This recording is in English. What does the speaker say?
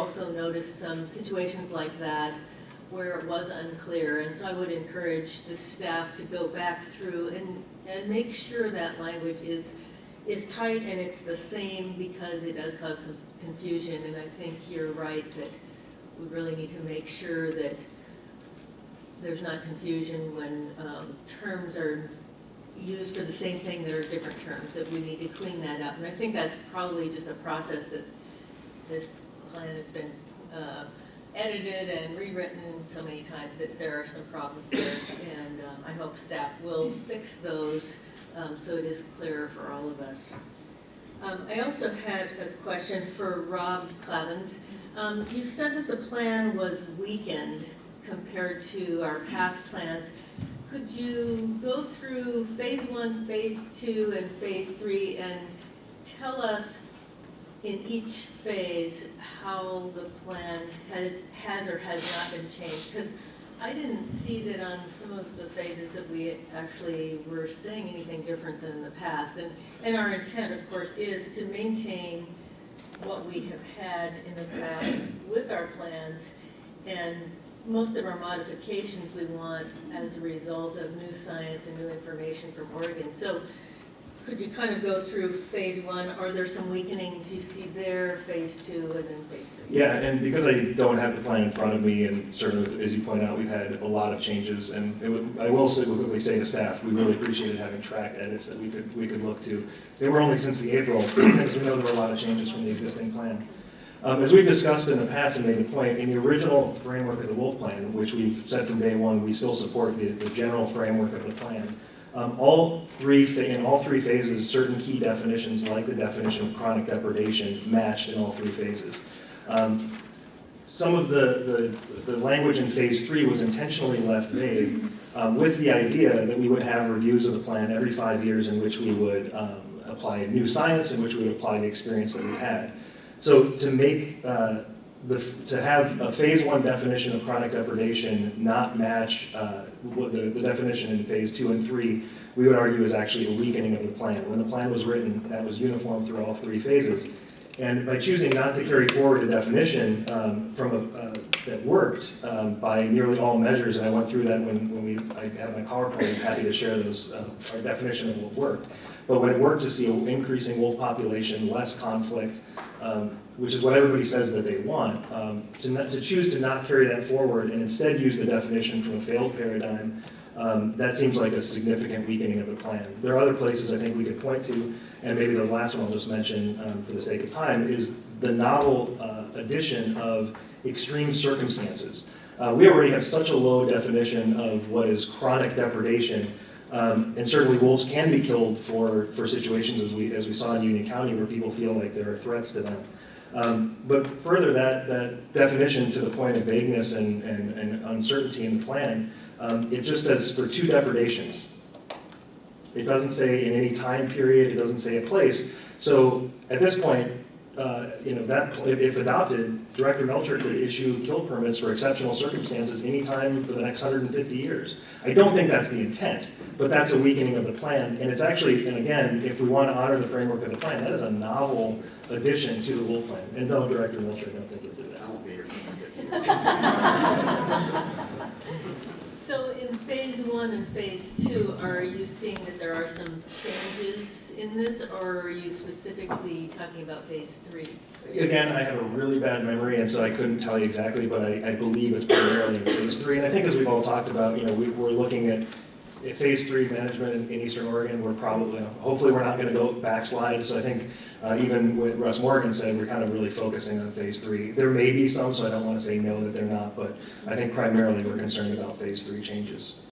also noticed some situations like that where it was unclear, and so I would encourage the staff to go back through and make sure that language is tight and it's the same, because it does cause some confusion, and I think you're right that we really need to make sure that there's not confusion when terms are used for the same thing that are different terms, that we need to clean that up. And I think that's probably just a process that this plan has been edited and rewritten so many times that there are some problems there, and I hope staff will fix those so it is clearer for all of us. I also had a question for Rob Klavins. You said that the plan was weakened compared to our past plans. Could you go through phase 1, phase 2, and phase 3 and tell us in each phase how the plan has or has not been changed? Because I didn't see that on some of the phases that we actually were saying anything different than in the past. And our intent, of course, is to maintain what we have had in the past with our plans, and most of our modifications we want as a result of new science and new information from Oregon. So could you kind of go through phase 1? Are there some weakenings you see there, phase 2, and then phase 3? Yeah, and because I don't have the plan in front of me, and certainly, as you point out, we've had a lot of changes, and I will quickly say to staff, we really appreciated having tracked edits that we could look to. They were only since the April, because we know there were a lot of changes from the existing plan. As we've discussed in the past and made the point, in the original framework of the Wolf Plan, which we've said from day one, we still support the general framework of the plan. In all three phases, certain key definitions, like the definition of chronic depredation, matched in all 3 phases. Some of the language in phase 3 was intentionally left vague, with the idea that we would have reviews of the plan every 5 years in which we would apply new science, in which we would apply the experience that we had. So to make to have a phase 1 definition of chronic depredation not match the definition in phase 2 and 3, we would argue is actually a weakening of the plan. When the plan was written, that was uniform through all 3 phases. And by choosing not to carry forward a definition that worked by nearly all measures, and I went through that when I have my PowerPoint, I'm happy to share those, our definition of what worked. But when it worked to see an increasing wolf population, less conflict, which is what everybody says that they want, to choose to not carry that forward and instead use the definition from a failed paradigm, that seems like a significant weakening of the plan. There are other places I think we could point to, and maybe the last one I'll just mention for the sake of time is the novel addition of extreme circumstances. We already have such a low definition of what is chronic depredation, and certainly wolves can be killed for situations as we saw in Union County where people feel like there are threats to them. But further, that definition, to the point of vagueness and uncertainty in the plan, it just says for 2 depredations. It doesn't say in any time period, it doesn't say a place. So at this point, that if adopted, Director Melcher could issue kill permits for exceptional circumstances anytime for the next 150 years. I don't think that's the intent, but that's a weakening of the plan. And it's actually, and again, if we want to honor the framework of the plan, that is a novel addition to the Wolf Plan. And no, Director Melcher, I don't think you'll do that. I won't be here for So in phase 1 and phase 2, are you seeing that there are some changes in this, or are you specifically talking about phase 3? Again, I have a really bad memory, and so I couldn't tell you exactly, but I believe it's primarily in phase 3. And I think as we've all talked about, we're looking at phase 3 management in Eastern Oregon. We're probably, hopefully we're not going to go backslide. So I think even what Russ Morgan said, we're kind of really focusing on phase 3. There may be some, so I don't want to say no that they're not, but I think primarily we're concerned about phase 3 changes.